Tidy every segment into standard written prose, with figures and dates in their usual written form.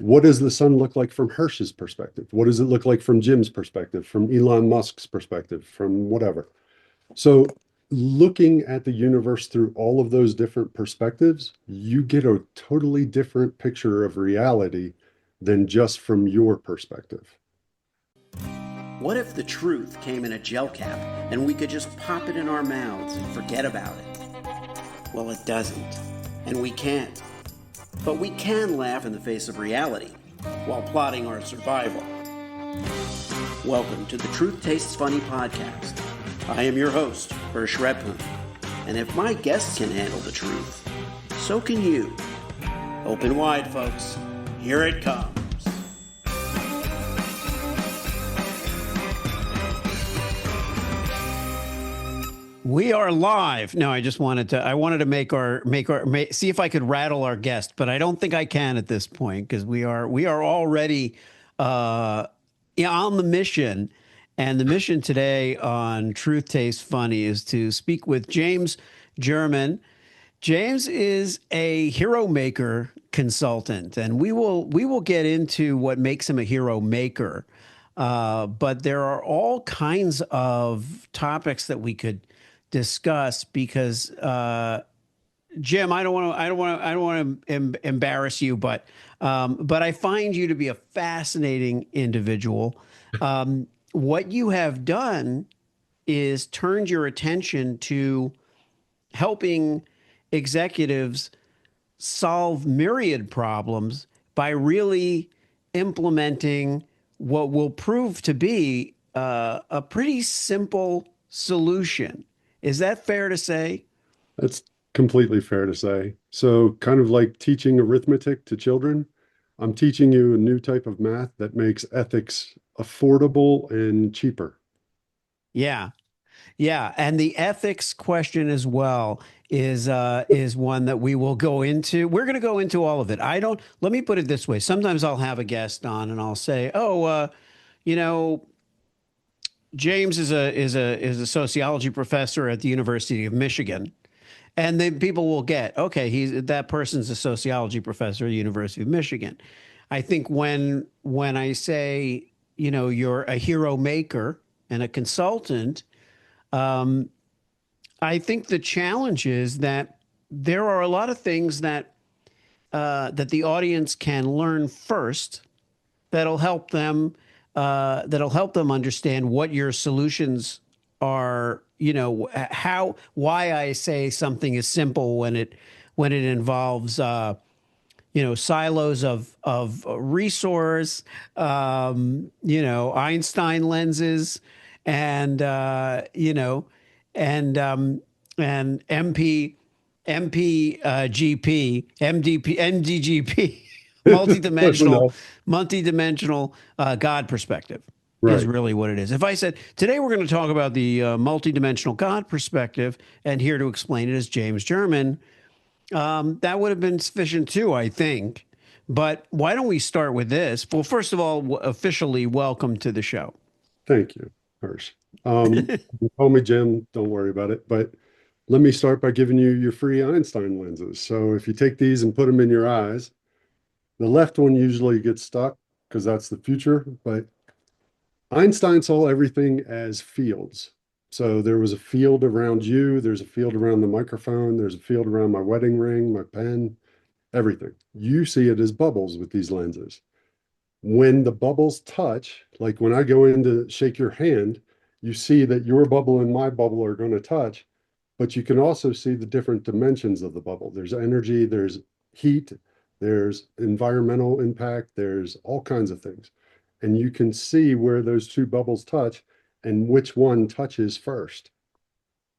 what does the sun look like from Hersh's perspective? What does it look like from Jim's perspective, from Elon Musk's perspective, from whatever? So looking at the universe through all of those different perspectives, you get a totally different picture of reality than just from your perspective. What if the truth came in a gel cap and we could just pop it in our mouths and forget about it? Well, it doesn't, and we can't. But we can laugh in the face of reality while plotting our survival. Welcome to the Truth Tastes Funny podcast. I am your host, Hersh Redpoon, and if my guests can handle the truth, so can you. Open wide, folks. Here it comes. We are live. No, I wanted to see if I could rattle our guest, but I don't think I can at this point because we are already on the mission. And the mission today on Truth Tastes Funny is to speak with James German. James is a hero maker consultant, and we will get into what makes him a hero maker. But there are all kinds of topics that we could discuss because Jim, I don't want to embarrass you, but I find you to be a fascinating individual. What you have done is turned your attention to helping executives solve myriad problems by really implementing what will prove to be a pretty simple solution. Is that fair to say? That's completely fair to say. So kind of like teaching arithmetic to children, I'm teaching you a new type of math that makes ethics affordable and cheaper. Yeah. Yeah. And the ethics question as well is one that we will go into. We're going to go into all of it. Let me put it this way. Sometimes I'll have a guest on and I'll say, James is a sociology professor at the University of Michigan, and then people will get, okay, that person's a sociology professor at the University of Michigan. I think when I say, you're a hero maker and a consultant, I think the challenge is that there are a lot of things that the audience can learn first that'll help them understand what your solutions are, why I say something is simple when it involves, silos of resource, Einstein lenses and MDGP. multidimensional God perspective is really what it is. If I said, today we're going to talk about the multidimensional God perspective, and here to explain it is James German, that would have been sufficient too, I think. But why don't we start with this? Well, first of all, officially welcome to the show. Thank you, Hersh. Call me Jim, don't worry about it. But let me start by giving you your free Einstein lenses. So if you take these and put them in your eyes, the left one usually gets stuck because that's the future, but Einstein saw everything as fields. So there was a field around you, there's a field around the microphone, there's a field around my wedding ring, my pen, everything. You see it as bubbles with these lenses. When the bubbles touch, like when I go in to shake your hand, you see that your bubble and my bubble are going to touch, but you can also see the different dimensions of the bubble. There's energy, there's heat, there's environmental impact, there's all kinds of things. And you can see where those two bubbles touch and which one touches first.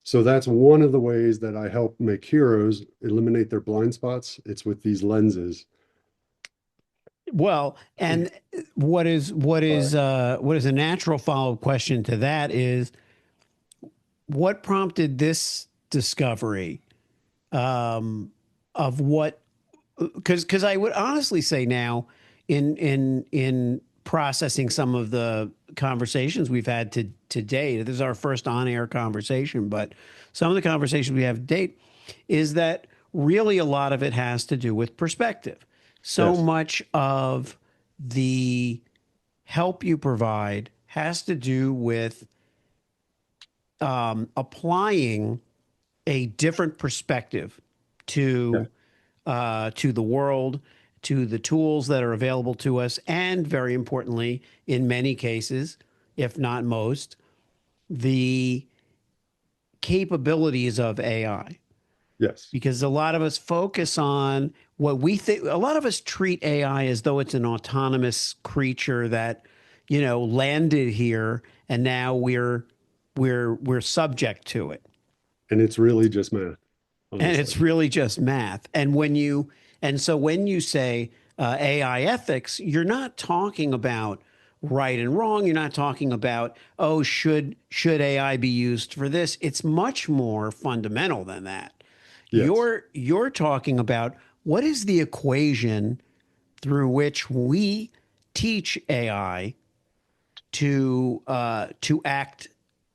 So that's one of the ways that I help make heroes eliminate their blind spots. It's with these lenses. Well, and what is a natural follow-up question to that is, what prompted this discovery of what? Because I would honestly say now, in processing some of the conversations we've had to date, this is our first on-air conversation, but some of the conversations we have to date is that really a lot of it has to do with perspective. So Yes. much of the help you provide has to do with applying a different perspective Yeah. to the world, to the tools that are available to us, and very importantly, in many cases, if not most, the capabilities of AI. Yes. Because a lot of us focus on what we think, a lot of us treat AI as though it's an autonomous creature that, landed here and now we're subject to it. And it's really just math, And honestly. it's really just math. And so when you say AI ethics, you're not talking about right and wrong. You're not talking about, oh, should AI be used for this? It's much more fundamental than that. Yes. You're talking about what is the equation through which we teach AI to act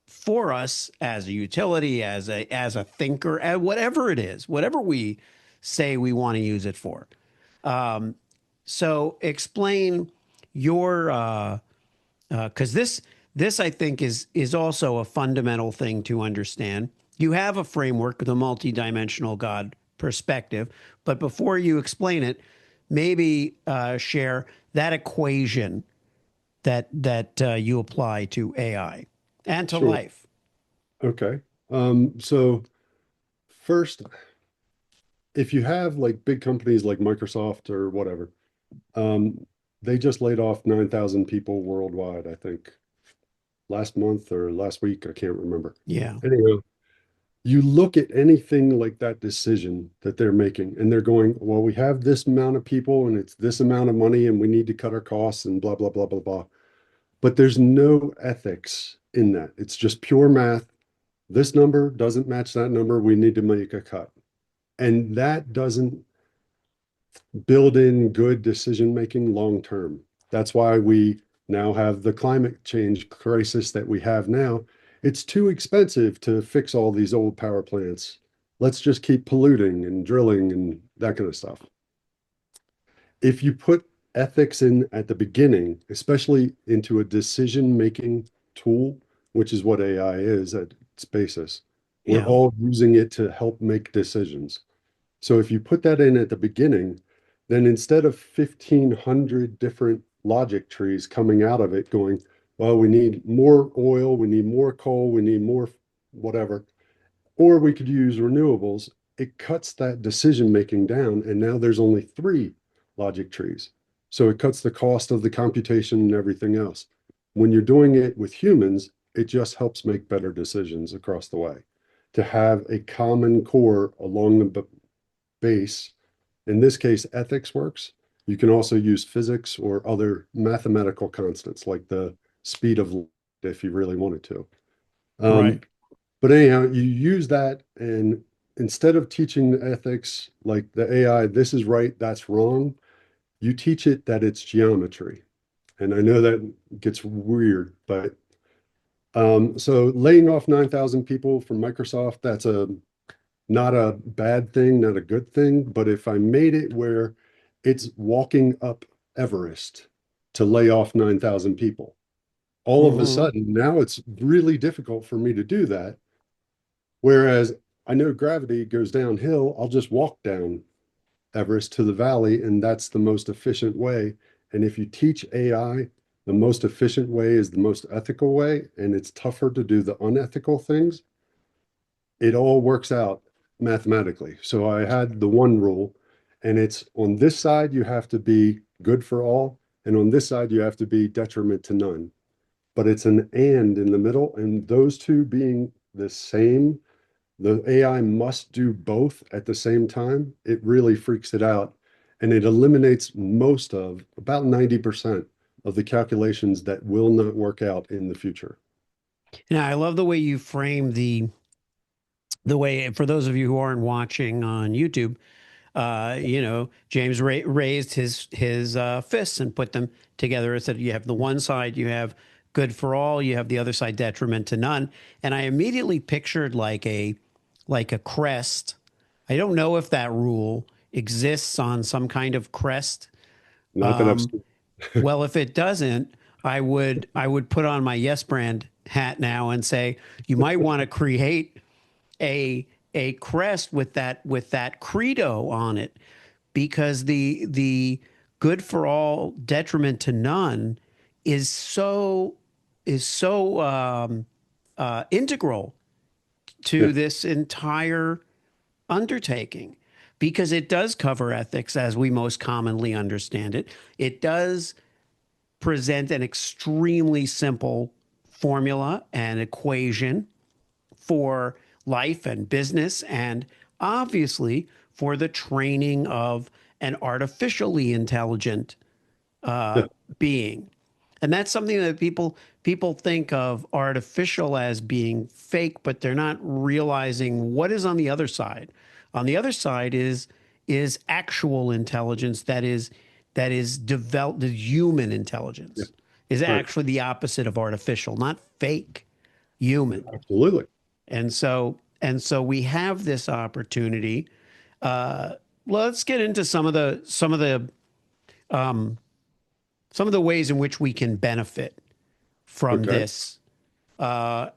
for us as a utility, as a thinker, as whatever it is, whatever we say we want to use it for. So explain your because this I think is also a fundamental thing to understand. You have a framework with a multidimensional God perspective, but before you explain it, maybe share that equation that you apply to AI and to Sure. life. Okay. So first, if you have like big companies like Microsoft or whatever, um, they just laid off 9,000 people worldwide, I think, last month or last week. I can't remember. Yeah, Anyhow, you look at anything like that decision that they're making, and they're going, well, we have this amount of people and it's this amount of money, and we need to cut our costs and blah, blah, blah, blah, blah. But there's no ethics in that. It's just pure math. This number doesn't match that number. We need to make a cut. And that doesn't build in good decision making long term. That's why we now have the climate change crisis that we have now. It's too expensive to fix all these old power plants. Let's just keep polluting and drilling and that kind of stuff. If you put ethics in at the beginning, especially into a decision making tool, which is what AI is at its basis, we're yeah, all using it to help make decisions. So if you put that in at the beginning, then instead of 1,500 different logic trees coming out of it going, well, we need more oil, we need more coal, we need more whatever, or we could use renewables, it cuts that decision making down. And now there's only three logic trees. So it cuts the cost of the computation and everything else. When you're doing it with humans, it just helps make better decisions across the way. To have a common core along the base, in this case, ethics works. You can also use physics or other mathematical constants like the speed of light if you really wanted to. Um, right. but anyhow, you use that, and instead of teaching the ethics like the AI, this is right, that's wrong, you teach it that it's geometry. And I know that gets weird, but so laying off 9,000 people from Microsoft, that's a not a bad thing, not a good thing. But if I made it where it's walking up Everest to lay off 9,000 people, all of a Hmm. sudden now it's really difficult for me to do that. Whereas I know gravity goes downhill, I'll just walk down Everest to the valley, and that's the most efficient way. And if you teach AI, the most efficient way is the most ethical way, and it's tougher to do the unethical things, it all works out mathematically. So I had the one rule, and it's on this side, you have to be good for all, and on this side, you have to be detriment to none. But it's an and in the middle, and those two being the same, the AI must do both at the same time. It really freaks it out. And it eliminates most of about 90% of the calculations that will not work out in the future. Now I love the way you frame the way for those of you who aren't watching on YouTube. James raised his fists and put them together. It said you have the one side, you have good for all, you have the other side, detriment to none. And I immediately pictured like a crest. I don't know if that rule exists on some kind of crest. Not that I've Um, seen. well, if it doesn't, I would put on my Yes brand hat now and say you might want to create a a crest with that credo on it, because the good for all, detriment to none is so integral Yeah, to this entire undertaking, because it does cover ethics as we most commonly understand it. It does present an extremely simple formula and equation for life and business, and obviously for the training of an artificially intelligent yeah, being. And that's something that people think of artificial as being fake, but they're not realizing what is on the other side. On the other side is actual intelligence that is developed. The human yeah. intelligence is Right. actually the opposite of artificial, not fake, human. Absolutely. And so we have this opportunity. Uh, let's get into some of the ways in which we can benefit from Okay. this. Uh,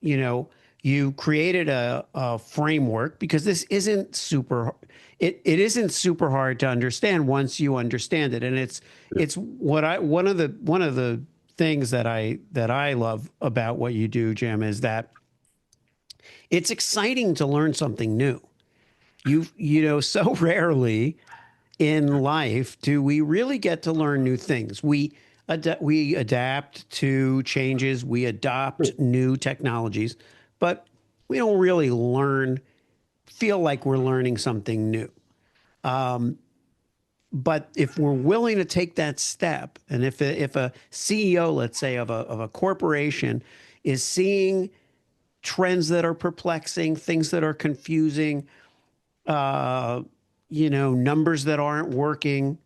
you know, you created a framework, because this isn't super. It isn't super hard to understand once you understand it, and Yeah. it's what I one of the things that I love about what you do, Jim, is that it's exciting to learn something new. So rarely in life do we really get to learn new things. We adapt to changes, we Right. adopt new technologies, but we don't really feel like we're learning something new. But if we're willing to take that step, and if a CEO, let's say, of a corporation, is seeing trends that are perplexing, things that are confusing, uh, numbers that aren't working,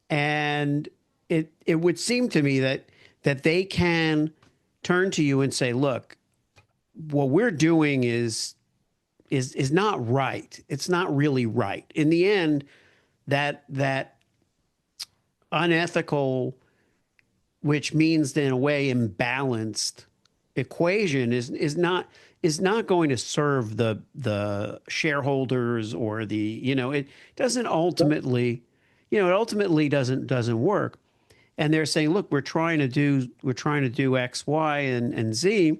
and it would seem to me that they can turn to you and say, "Look, what we're doing is not right. It's not really right." In the end, that unethical, which means in a way imbalanced equation, is not going to serve the shareholders, or it doesn't ultimately, it ultimately doesn't work. And they're saying, look, we're trying to do X, Y, and Z.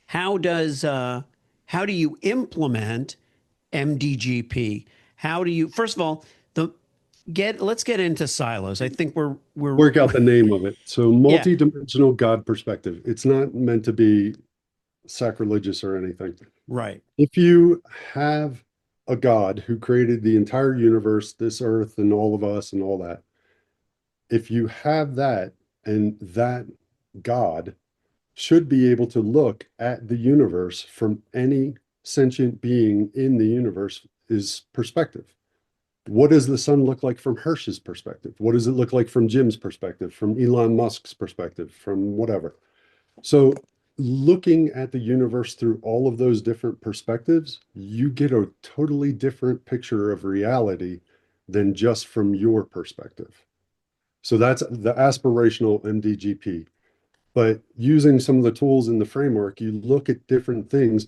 How do you implement MDGP? How do you, first of all, the get let's get into silos. I think we're Work out the name of it. So, yeah, multi-dimensional God perspective. It's not meant to be sacrilegious or anything. right. If you have a God who created the entire universe, this earth, and all of us, and all that, if you have that, and that God should be able to look at the universe from any sentient being in the universe is perspective. What does the sun look like from Hersh's perspective? What does it look like from Jim's perspective, from Elon Musk's perspective, from whatever? So, looking at the universe through all of those different perspectives, you get a totally different picture of reality than just from your perspective. So, that's the aspirational MDGP. But using some of the tools in the framework, you look at different things.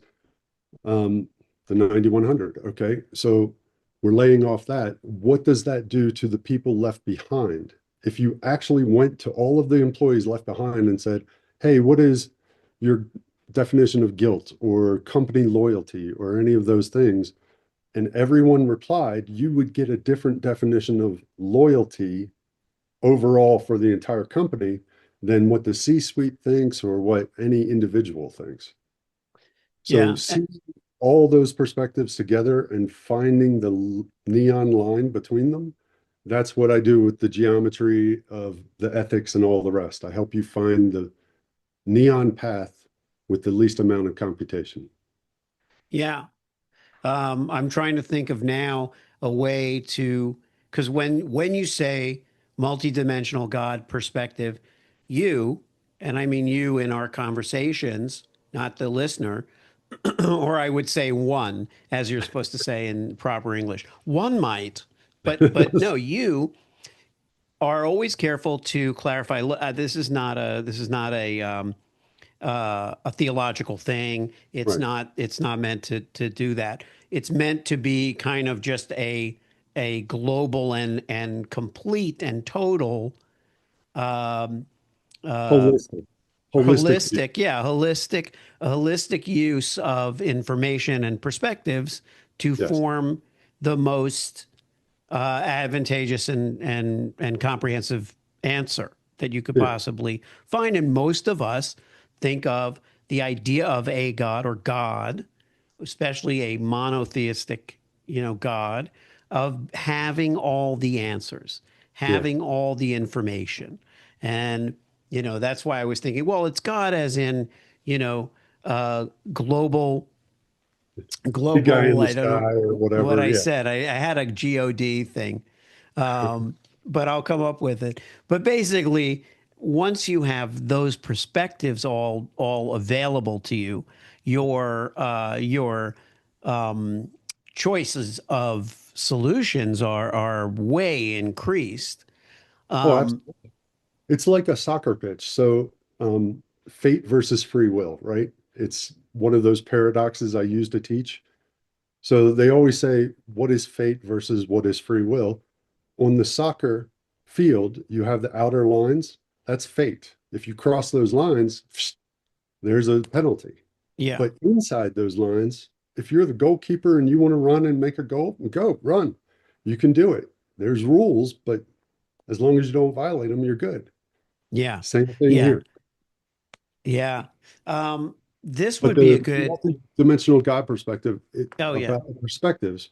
Um, the 9100. Okay. So we're laying off that. What does that do to the people left behind? If you actually went to all of the employees left behind and said, hey, what is your definition of guilt or company loyalty or any of those things? And everyone replied, you would get a different definition of loyalty overall for the entire company than what the C-suite thinks or what any individual thinks. So Yeah. see all those perspectives together and finding the neon line between them. That's what I do with the geometry of the ethics and all the rest. I help you find the neon path with the least amount of computation. Yeah. I'm trying to think of now a way to, because when you say multidimensional God perspective, you, and I mean you in our conversations, not the listener, or I would say one, as you're supposed to say in proper English. One might, but no, you are always careful to clarify. This is not a theological thing. Right. It's not meant to do that. It's meant to be kind of just a global and complete and total um, uh, Holistic. Holistic view. a holistic use of information and perspectives to Yes. form the most advantageous and comprehensive answer that you could Yeah. possibly find. And most of us think of the idea of a God or God, especially a monotheistic, God, of having all the answers, Yeah. having all the information. And, that's why I was thinking, well, it's God as in, you know, global Big guy in the I don't sky know or what whatever. I Yeah. said. I had a God thing, but I'll come up with it. But basically, once you have those perspectives all available to you, your choices of solutions are way increased. Oh, Um, absolutely. It's like a soccer pitch. So, fate versus free will, right? It's one of those paradoxes I use to teach. So they always say, what is fate versus what is free will? On the soccer field, you have the outer lines. That's fate. If you cross those lines, there's a penalty. yeah, But inside those lines, if you're the goalkeeper and you want to run and make a goal, go run. You can do it. There's rules, but as long as you don't violate them, you're good. yeah, Same thing yeah, here. yeah. This But would be a the good. multi-dimensional God perspective, Oh yeah. about perspectives,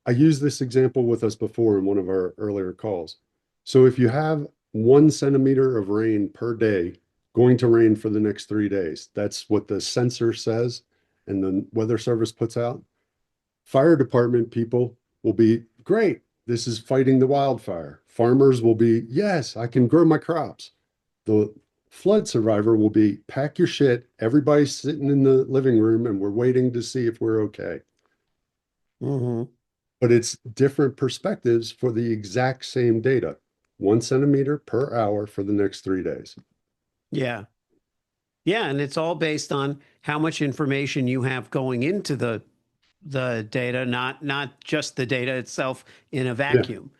I used this example with us before in one of our earlier calls. So if you have 1 centimeter of rain per day going to rain for the next 3 days, that's what the sensor says and the weather service puts out. Fire department people will be great. This is fighting the wildfire. Farmers will be, yes, I can grow my crops. The flood survivor will be, pack your shit. Everybody's sitting in the living room and we're waiting to see if we're okay. Hmm. But it's different perspectives for the exact same data. 1 centimeter per hour for the next 3 days. Yeah. Yeah, and it's all based on how much information you have going into the data, not just the data itself in a Yeah. vacuum,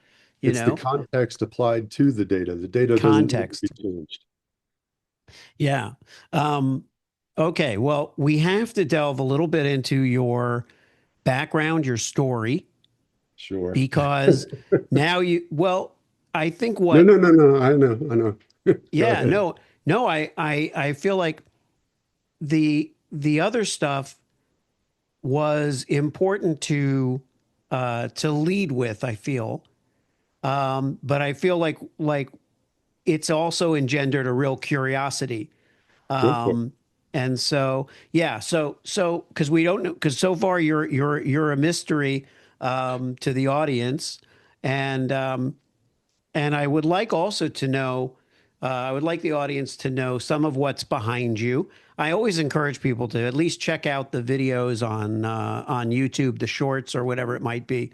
It's the know, context applied to the data. The data doesn't need to be context. changed. Yeah. Um, okay, well, we have to delve a little bit into your background, your story, Sure. because now I think No, what, no, no, no. I know, I know. Go yeah, ahead. no, I feel like the other stuff was important to lead with, I feel. But I feel like it's also engendered a real curiosity. Go for it. Um, and so yeah, so because we don't know, because so far you're a mystery to the audience, and I would like also to know, I would like the audience to know some of what's behind you. I always encourage people to at least check out the videos on YouTube, the shorts or whatever it might be.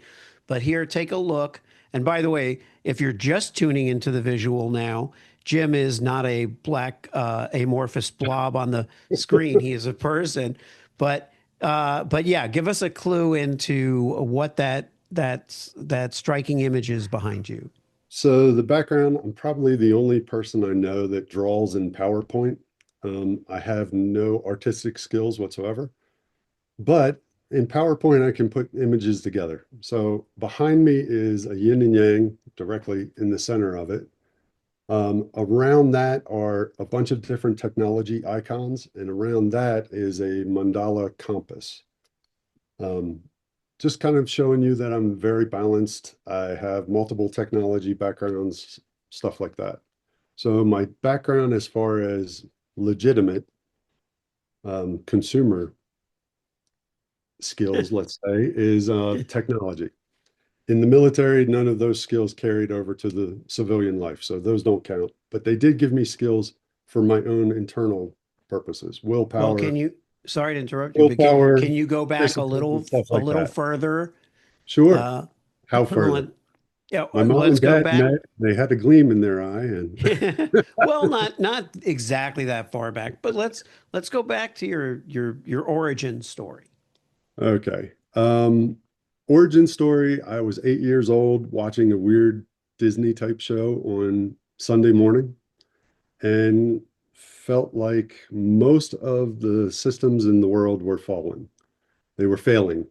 But here, take a look. And by the way, if you're just tuning into the visual now, Jim is not a black amorphous blob on the screen. He is a person. But yeah, give us a clue into what that striking image is behind you. So the background, I'm probably the only person I know that draws in PowerPoint. I have no artistic skills whatsoever, but in PowerPoint, I can put images together. So behind me is a yin and yang directly in the center of it. Around that are a bunch of different technology icons, and around that is a mandala compass. Um, just kind of showing you that I'm very balanced. I have multiple technology backgrounds, stuff like that. So my background as far as legitimate consumer skills, let's say, is technology. In the military, none of those skills carried over to the civilian life, so those don't count. But they did give me skills for my own internal purposes, Well, willpower, sorry to interrupt you, but willpower, can you go back discipline, and stuff a like little that. further? Sure. Uh, How let, further? yeah, My mom let's and go dad back. met. They had a gleam in their eye, and Well, not exactly that far back, but let's go back to your origin story. okay. Origin story. I was 8 years old watching a weird Disney type show on Sunday morning and felt like most of the systems in the world were falling. They were failing.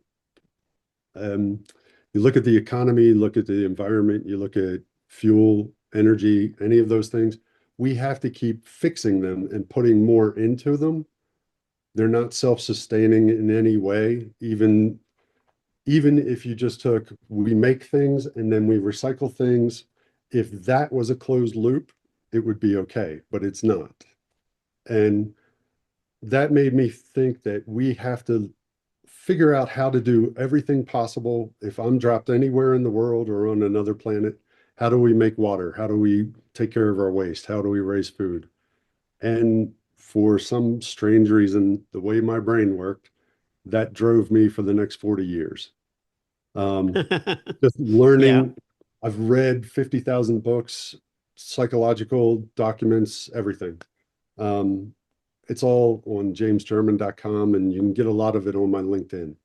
Um, you look at the economy, look at the environment, you look at fuel, energy, any of those things. We have to keep fixing them and putting more into them. They're not self-sustaining in any way, even if you just took, we make things and then we recycle things. If that was a closed loop, it would be okay, but it's not. And that made me think that we have to figure out how to do everything possible. If I'm dropped anywhere in the world or on another planet, how do we make water? How do we take care of our waste? How do we raise food? And for some strange reason, the way my brain worked, that drove me for the next 40 years. Um, just Yeah. learning. I've read 50,000 books, psychological documents, everything. Um, it's all on jamesgerman.com, and you can get a lot of it on my LinkedIn.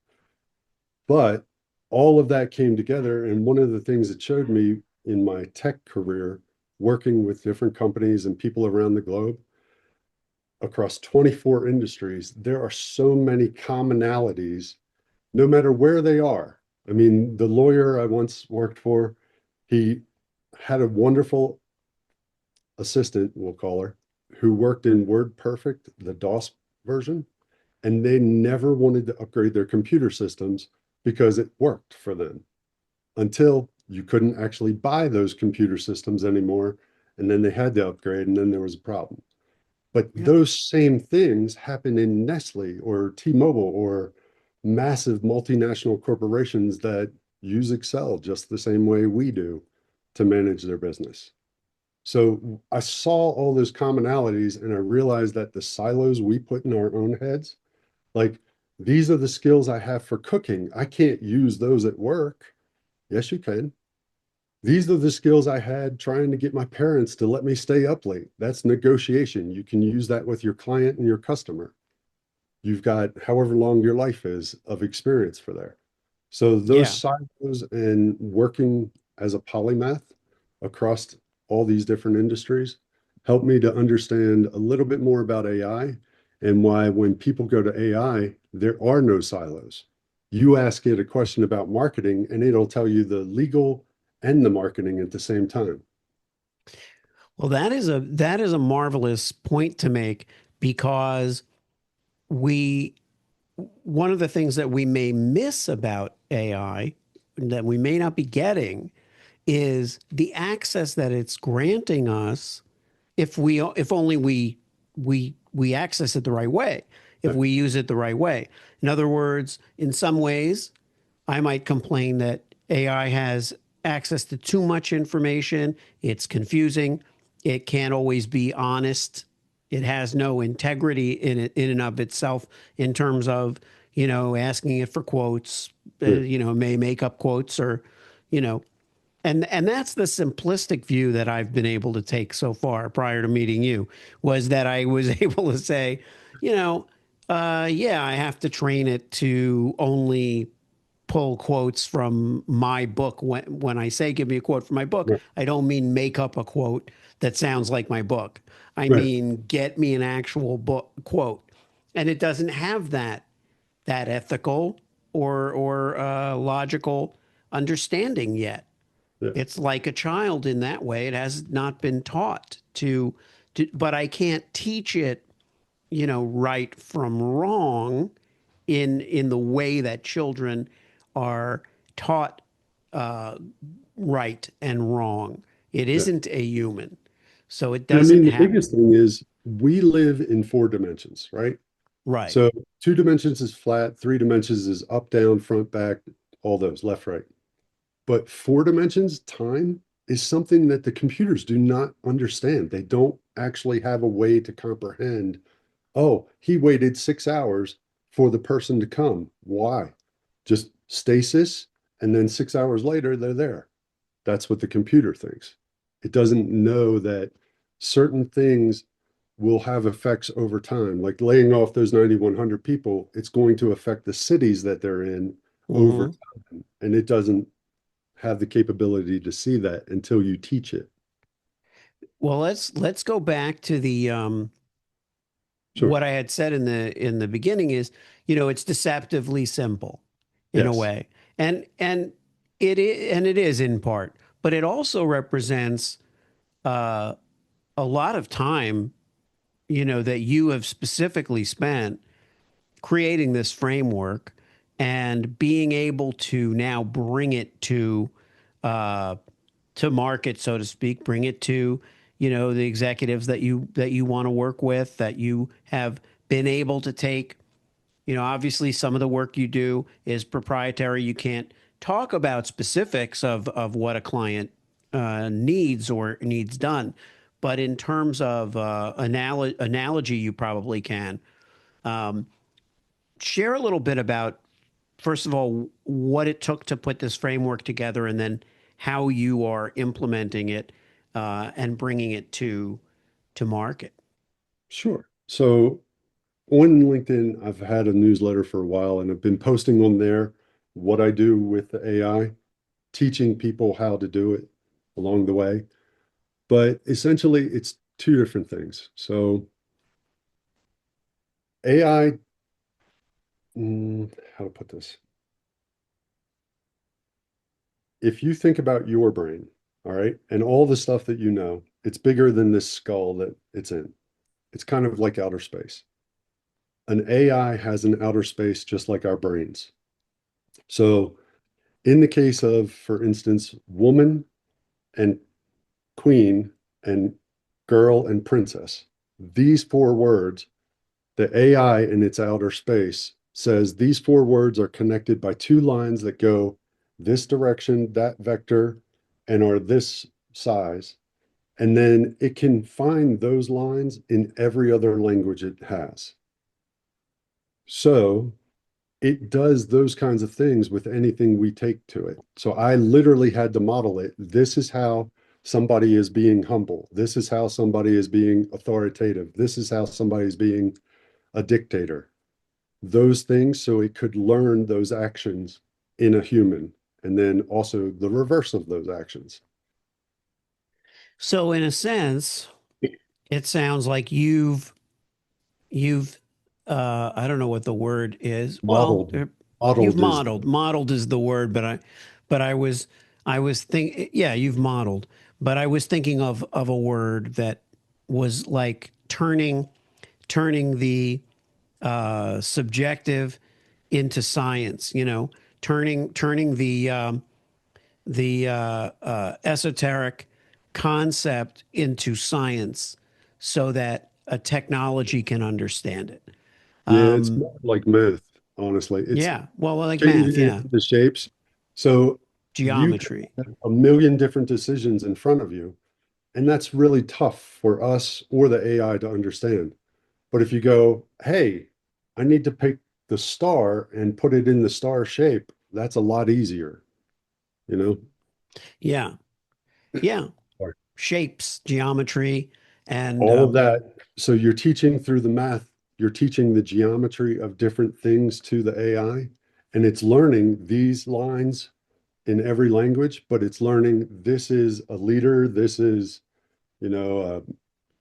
But all of that came together. And one of the things it showed me in my tech career, working with different companies and people around the globe across 24 industries, there are so many commonalities, no matter where they are. I mean, the lawyer I once worked for, he had a wonderful assistant, we'll call her, who worked in WordPerfect, the DOS version, and they never wanted to upgrade their computer systems because it worked for them until you couldn't actually buy those computer systems anymore. And then they had to upgrade, and then there was a problem. But Yeah. those same things happen in Nestle or T-Mobile or massive multinational corporations that use Excel just the same way we do to manage their business. So I saw all those commonalities and I realized that the silos we put in our own heads, like these are the skills I have for cooking. I can't use those at work. Yes, you can. These are the skills I had trying to get my parents to let me stay up late. That's negotiation. You can use that with your client and your customer. You've got however long your life is of experience for there. So those Yeah. silos and working as a polymath across all these different industries helped me to understand a little bit more about AI and why when people go to AI, there are no silos. You ask it a question about marketing and it'll tell you the legal and the marketing at the same time. Well, that is a marvelous point to make because we one of the things that we may miss about AI that we may not be getting is the access that it's granting us if only we access it the right way, if Yeah, we use it the right way. In other words, in some ways, I might complain that AI has access to too much information. It's confusing. It can't always be honest. It has no integrity in it in and of itself in terms of, asking it for quotes, yeah, may make up quotes or, you know, and that's the simplistic view that I've been able to take so far prior to meeting you was that I was able to say, you know, yeah, I have to train it to only pull quotes from my book. When I say give me a quote from my book, right, I don't mean make up a quote that sounds like my book. I right. mean get me an actual book quote, and it doesn't have that ethical or logical understanding yet. Yeah, It's like a child in that way. It has not been taught but I can't teach it, right from wrong in the way that children are taught uh, right and wrong. It yeah. isn't a human, so it And I doesn't mean, the have biggest thing is we live in four dimensions, right? right. So two dimensions is flat, three dimensions is up, down, front, back, all those, left, right. But four dimensions, time, is something that the computers do not understand. They don't actually have a way to comprehend Oh, he waited 6 hours for the person to come. Why? Just stasis, and then 6 hours later, they're there. That's what the computer thinks. It doesn't know that certain things will have effects over time. Like laying off those 9,100 people, it's going to affect the cities that they're in over Hmm. time. And it doesn't have the capability to see that until you teach it. Well, let's go back to the Sure. what I had said in the beginning is, it's deceptively simple in a Yes. way. And it is in part, but it also represents uh, a lot of time, that you have specifically spent creating this framework and being able to now bring it uh, to market, so to speak, bring it to, the executives that you want to work with, that you have been able to take. Obviously some of the work you do is proprietary. You can't talk about specifics of what a client needs or needs done. But in terms of analogy, you probably can. Um, Share a little bit about, first of all, what it took to put this framework together, and then how you are implementing it and bringing it to market. Sure. So on LinkedIn, I've had a newsletter for a while and I've been posting on there what I do with the AI, teaching people how to do it along the way. But essentially, it's two different things. So AI, how to put this? If you think about your brain, all right, and all the stuff that you know, it's bigger than this skull that it's in. It's kind of like outer space. An AI has an outer space just like our brains. So, in the case of, for instance, woman and queen and girl and princess, these four words, the AI in its outer space says these four words are connected by two lines that go this direction, that vector, and are this size. And then it can find those lines in every other language it has. So it does those kinds of things with anything we take to it. So I literally had to model it. This is how somebody is being humble. This is how somebody is being authoritative. This is how somebody is being a dictator. Those things so it could learn those actions in a human, and then also the reverse of those actions. So in a sense, it sounds like you've I don't know what the word is. Well, Modeled, you've modeled is modeled is the word, but I was think yeah, you've modeled, but I was thinking of a word that was like turning the subjective into science, turning the esoteric concept into science so that a technology can understand it. yeah, it's Um, more like math, honestly. It's yeah, well, like math, changing it yeah, into the shapes. So you could geometry. have a million different decisions in front of you, and that's really tough for us or the AI to understand. But if you go, hey, I need to pick the star and put it in the star shape, that's a lot easier, you know? Yeah, yeah, shapes, geometry, and All of that. So you're teaching through the math, you're teaching the geometry of different things to the AI, and it's learning these lines in every language, but it's learning this is a leader, this is, a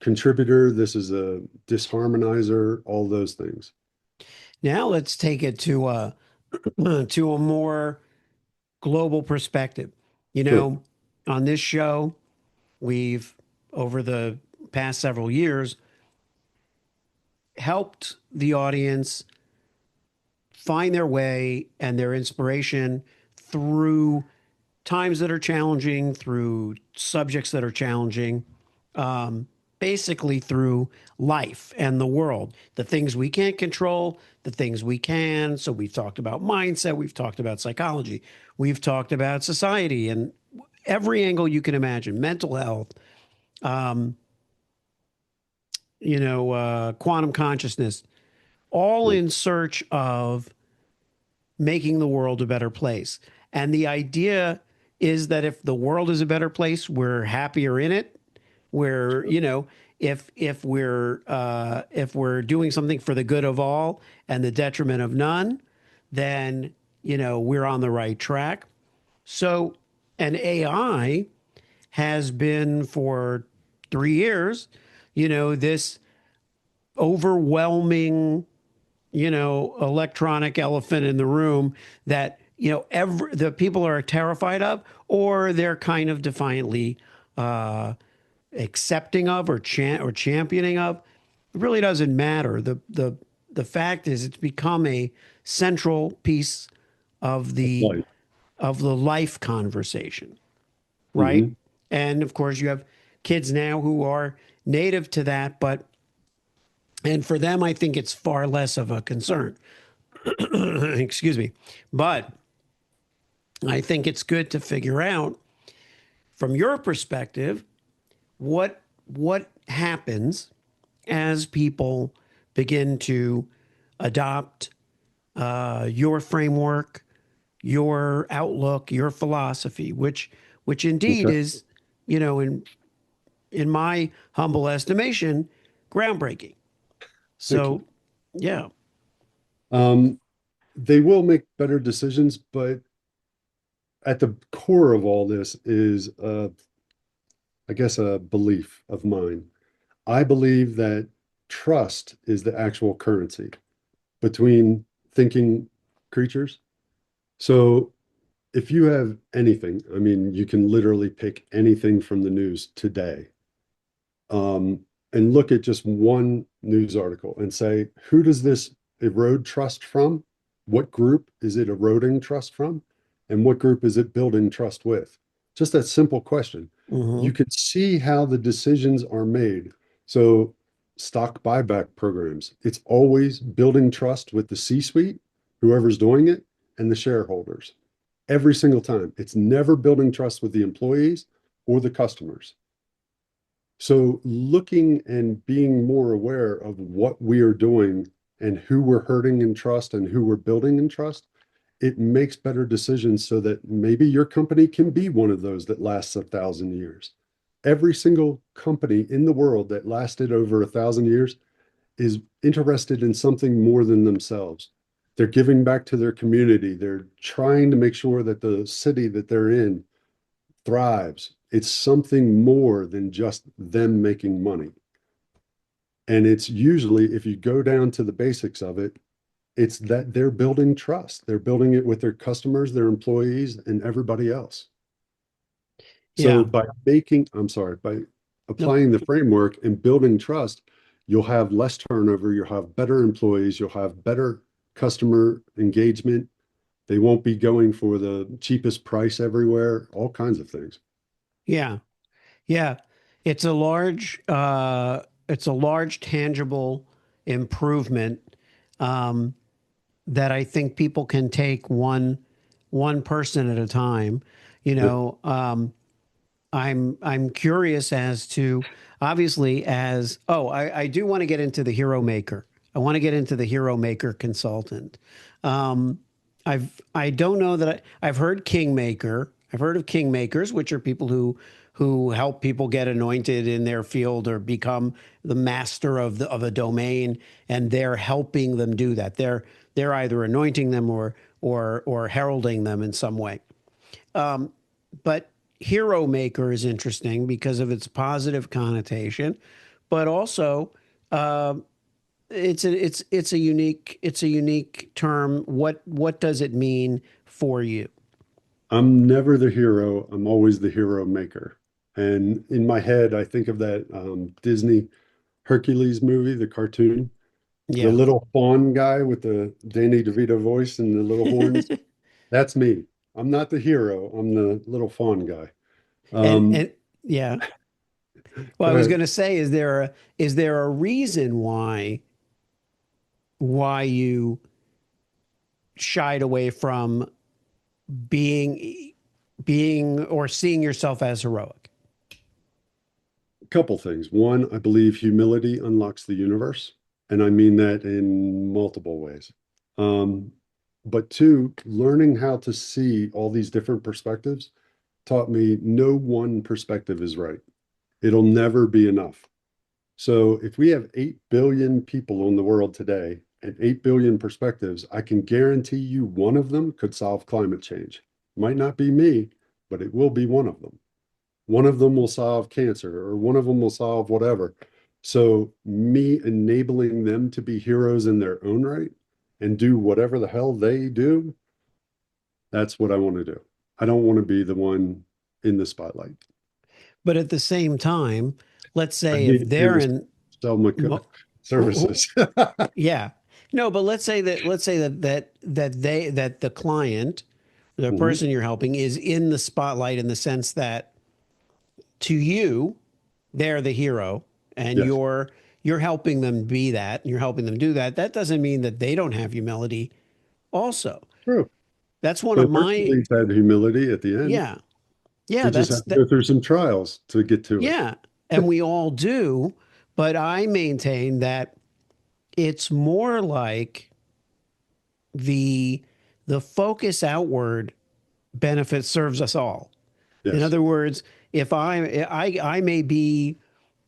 contributor, this is a disharmonizer, all those things. now let's take it to a to a more global perspective. You Sure. know, on this show, we've over the past several years helped the audience find their way and their inspiration through times that are challenging, through subjects that are challenging, basically through life and the world, the things we can't control, the things we can. So we've talked about mindset, we've talked about psychology, we've talked about society and every angle you can imagine, mental health. Um, quantum consciousness, all in search of making the world a better place. And the idea is that if the world is a better place, we're happier in it. We're, if we're doing something for the good of all and the detriment of none, then we're on the right track. So, an AI has been for 3 years, this overwhelming, electronic elephant in the room that, the people are terrified of, or they're kind of defiantly accepting of, or championing of. It really doesn't matter. The fact is, it's become a central piece of the Life. life conversation, right? Hmm. And of course, you have kids now who are native to that, but and for them, I think it's far less of a concern. Excuse me. But I think it's good to figure out from your perspective what happens as people begin to adopt your framework, your outlook, your philosophy, which indeed Okay. is, in my humble estimation, groundbreaking. Thank you. So, yeah, Um, they will make better decisions, but at the core of all this is, I guess, a belief of mine. I believe that trust is the actual currency between thinking creatures. So if you have anything, I mean, you can literally pick anything from the news today, um, and look at just one news article and say, who does this erode trust from? What group is it eroding trust from? And what group is it building trust with? Just that simple question. hmm You can see how the decisions are made. So, stock buyback programs, it's always building trust with the C-suite, whoever's doing it, and the shareholders. Every single time. It's never building trust with the employees or the customers. So looking and being more aware of what we are doing and who we're hurting in trust and who we're building in trust, it makes better decisions so that maybe your company can be one of those that lasts 1,000 years. Every single company in the world that lasted over 1,000 years is interested in something more than themselves. They're giving back to their community. They're trying to make sure that the city that they're in thrives. It's something more than just them making money. And it's usually, if you go down to the basics of it, it's that they're building trust. They're building it with their customers, their employees, and everybody else. So yeah, by making, I'm sorry, by nope, applying the framework and building trust, you'll have less turnover, you'll have better employees, you'll have better customer engagement. They won't be going for the cheapest price everywhere, all kinds of things. yeah. Yeah, it's a large tangible improvement um, that I think people can take one person at a time. You Yeah. know, I'm curious as to, obviously, as I do want to get into the hero maker. I want to get into the hero maker consultant. Um, I don't know that I've heard kingmaker. I've heard of kingmakers, which are people who help people get anointed in their field or become the master of a domain, and they're helping them do that. They're either anointing them or heralding them in some way. But hero maker is interesting because of its positive connotation, but also it's a unique term. What does it mean for you? I'm never the hero. I'm always the hero maker. And in my head, I think of that Disney Hercules movie, the cartoon, the Yeah, little fawn guy with the Danny DeVito voice and the little horns. That's me. I'm not the hero. I'm the little fawn guy. Um, and yeah. Well, Go I was ahead. going to say, is there a reason why you shied away from being being or seeing yourself as heroic? couple things. One, I believe humility unlocks the universe, and I mean that in multiple ways. Um, but two, learning how to see all these different perspectives taught me no one perspective is right. It'll never be enough. So if we have 8 billion people in the world today and 8 billion perspectives, I can guarantee you one of them could solve climate change. Might not be me, but it will be one of them. One of them will solve cancer or one of them will solve whatever. So me enabling them to be heroes in their own right and do whatever the hell they do, that's what I want to do. I don't want to be the one in the spotlight. But at the same time, let's I say if hate in they're the in, sell mo- services. yeah, no, but let's say that the client, the Mhm. person you're helping, is in the spotlight in the sense that to you, they're the hero, and Yes, you're helping them be that, and you're helping them do that. That doesn't mean that they don't have humility. Also, true. that's one of But my Hercules had humility at the end. yeah yeah He just that's had to that go through some trials to get to it. yeah, and we all do. But I maintain that it's more like the the focus outward benefit serves us all. In Yes, other words, if I may be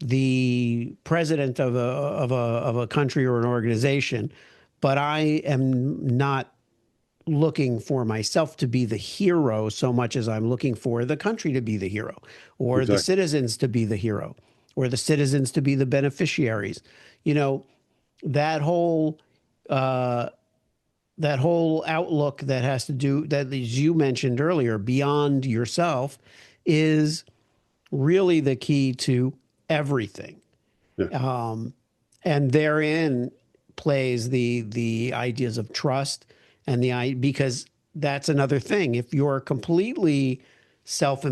the president of a country or an organization, but I am not looking for myself to be the hero so much as I'm looking for the country to be the hero, or the exactly. citizens to be the hero, or the citizens to be the beneficiaries. You know, that whole uh, that whole outlook that has to do that, as you mentioned earlier, beyond yourself, is really the key to everything. Yeah, And therein plays the ideas of trust and the because that's another thing. If you're completely self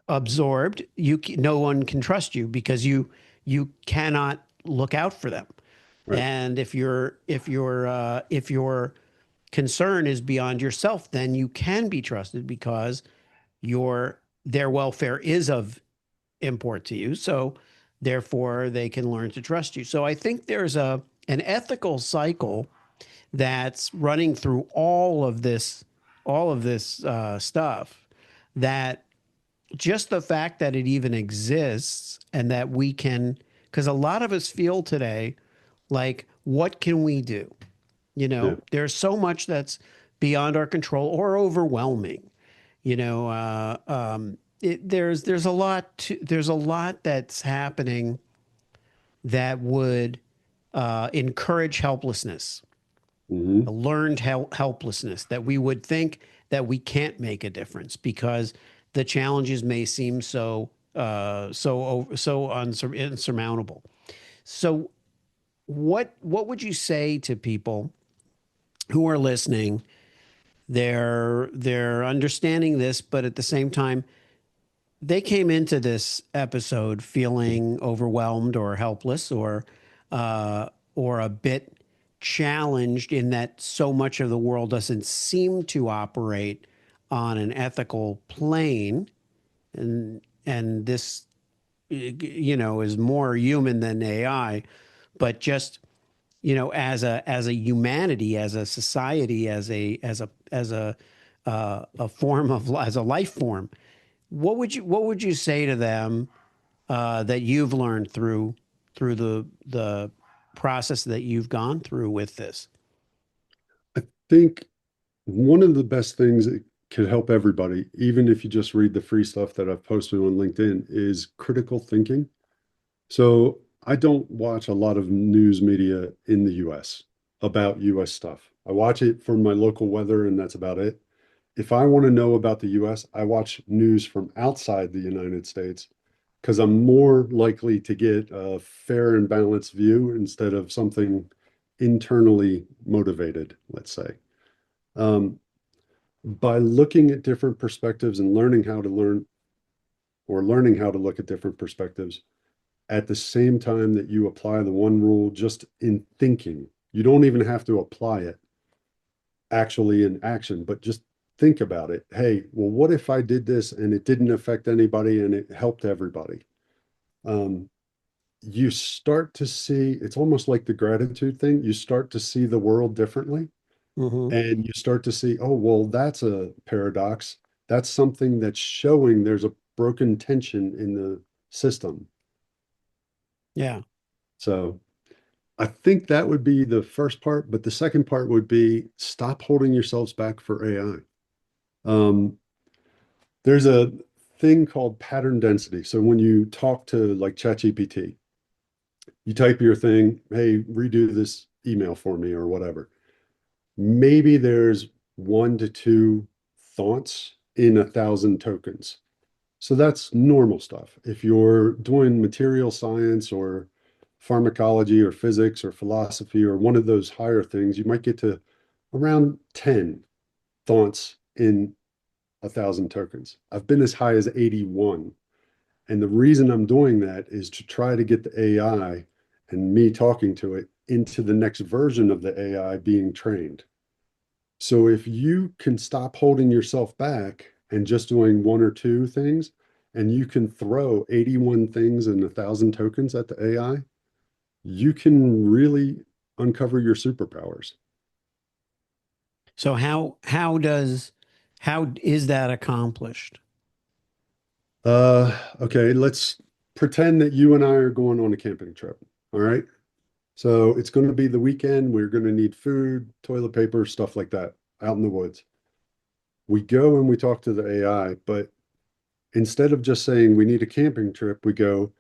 absorbed, no one can trust you because you cannot look out for them. right, And if your concern is beyond yourself, then you can be trusted because your their welfare is of import to you. So therefore they can learn to trust you. So I think there's a an ethical cycle that's running through all of this stuff, that just the fact that it even exists and that we can, because a lot of us feel today like, what can we do? You yeah. know, there's so much that's beyond our control or overwhelming. You know, there's a lot there's a lot that's happening that would encourage helplessness, Hmm. a learned helplessness, that we would think that we can't make a difference because the challenges may seem so insurmountable. So, what would you say to people who are listening? They're understanding this, but at the same time, they came into this episode feeling overwhelmed or helpless or a bit challenged in that so much of the world doesn't seem to operate on an ethical plane, and this is more human than AI, but just as a humanity, as a society, as a form of as a life form, what would you say to them that you've learned through the process that you've gone through with this? I think one of the best things that could help everybody, even if you just read the free stuff that I've posted on LinkedIn, is critical thinking. So I don't watch a lot of news media in the US about US stuff. I watch it for my local weather, and that's about it. If I want to know about the US, I watch news from outside the United States because I'm more likely to get a fair and balanced view instead of something internally motivated, let's say. Um, by looking at different perspectives and learning how to learn or learning how to look at different perspectives at the same time that you apply the one rule just in thinking. You don't even have to apply it actually in action, but just think about it. Hey, well, what if I did this and it didn't affect anybody and it helped everybody? um, you start to see it's almost like the gratitude thing. You start to see the world differently, Hmm. and you start to see, oh, well, that's a paradox. That's something that's showing there's a broken tension in the system. Yeah. So I think that would be the first part, but the second part would be stop holding yourselves back for AI. There's a thing called pattern density. So when you talk to like ChatGPT, you type your thing, hey, redo this email for me or whatever. Maybe there's 1 to 2 thoughts in 1,000 tokens. So that's normal stuff. If you're doing material science or pharmacology or physics or philosophy or one of those higher things, you might get to around 10 thoughts in 1,000 tokens. I've been as high as 81. And the reason I'm doing that is to try to get the AI and me talking to it into the next version of the AI being trained. So if you can stop holding yourself back and just doing 1 or 2 things, and you can throw 81 things and 1,000 tokens at the AI, you can really uncover your superpowers. So how is that accomplished? Okay, let's pretend that you and I are going on a camping trip. All right. So it's going to be the weekend. We're going to need food, toilet paper, stuff like that out in the woods. We go and we talk to the AI, but instead of just saying we need a camping trip, we go,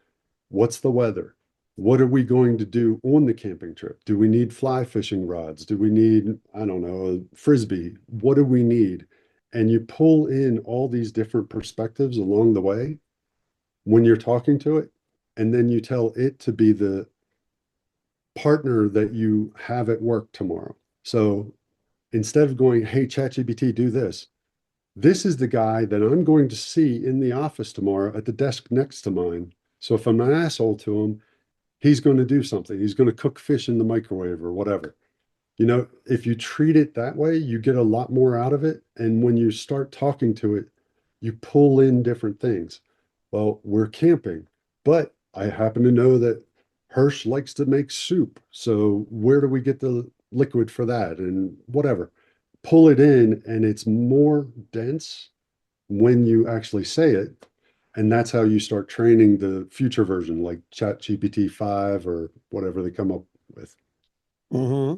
what's the weather? What are we going to do on the camping trip? Do we need fly fishing rods? Do we need, I don't know, a frisbee? What do we need? And you pull in all these different perspectives along the way when you're talking to it. And then you tell it to be the partner that you have at work tomorrow. So instead of going, hey, ChatGPT, do this, this is the guy that I'm going to see in the office tomorrow at the desk next to mine. So if I'm an asshole to him, he's going to do something. He's going to cook fish in the microwave or whatever. If you treat it that way, you get a lot more out of it. And when you start talking to it, you pull in different things. Well, we're camping, but I happen to know that Hersh likes to make soup. So where do we get the liquid for that? And whatever. Pull it in, and it's more dense when you actually say it. And that's how you start training the future version, like ChatGPT 5 or whatever they come up with. Hmm.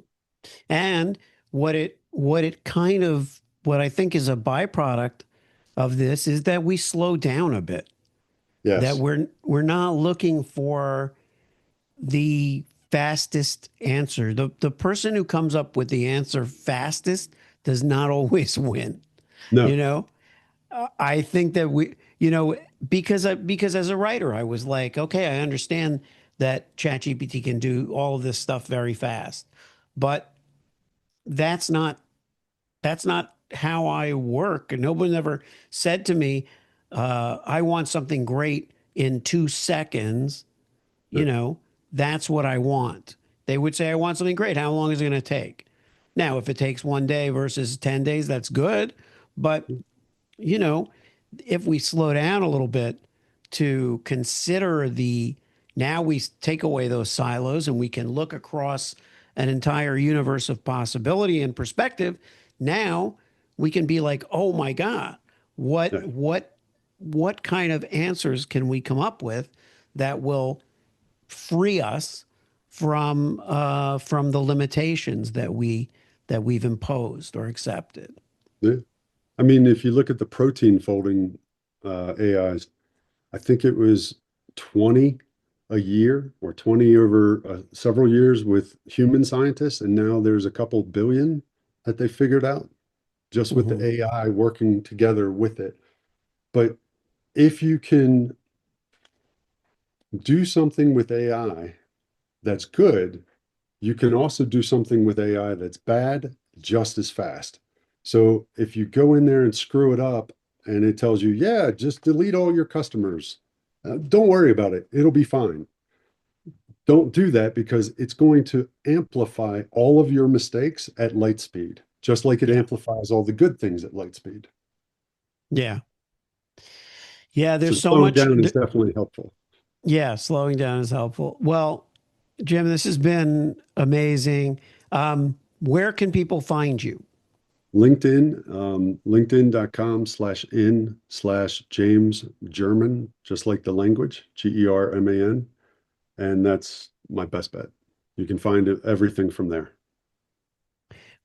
And what I think is a byproduct of this is that we slow down a bit. That Yes. we're not looking for the fastest answer. The person who comes up with the answer fastest does not always win. You No. know, I think that because as a writer, I was like, okay, I understand that ChatGPT can do all of this stuff very fast, but that's not that's not how I work. And no one ever said to me, I want something great in 2 seconds. You No. know, that's what I want. They would say, I want something great. How long is it going to take? Now, if it takes one day versus 10 days, that's good. But, you know, if we slow down a little bit to consider now we take away those silos and we can look across an entire universe of possibility and perspective. Now we can be like, oh my God, what, Yeah. what, what kind of answers can we come up with that will free us from the limitations that we've imposed or accepted? Yeah. I mean, if you look at the protein folding AIs, I think it was 20 a year or 20 over several years with human scientists. And now there's a couple billion that they figured out just with the Hmm. AI working together with it. But if you can do something with AI that's good, you can also do something with AI that's bad just as fast. So if you go in there and screw it up and it tells you, yeah, just delete all your customers, don't worry about it. It'll be fine. Don't do that because it's going to amplify all of your mistakes at light speed, just like it Yeah. amplifies all the good things at light speed. Yeah. Yeah. So There's so slowing much. down is definitely helpful. Yeah, slowing down is helpful. Well, Jim, this has been amazing. Where can people find you? LinkedIn, linkedin.com/in/James German, just like the language, German. And that's my best bet. You can find everything from there.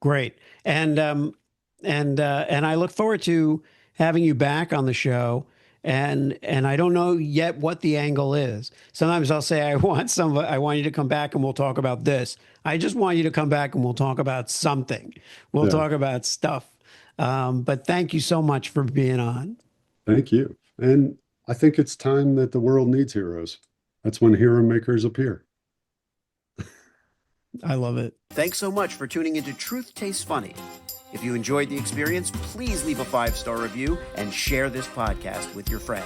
Great. And I look forward to having you back on the show. And I don't know yet what the angle is. Sometimes I'll say I want you to come back and we'll talk about this. I just want you to come back and we'll talk about something. We'll Yeah, talk about stuff. But thank you so much for being on. thank you. And I think it's time that the world needs heroes. That's when hero makers appear. I love it. Thanks so much for tuning into Truth Tastes Funny. If you enjoyed the experience, please leave a 5-star review and share this podcast with your friends.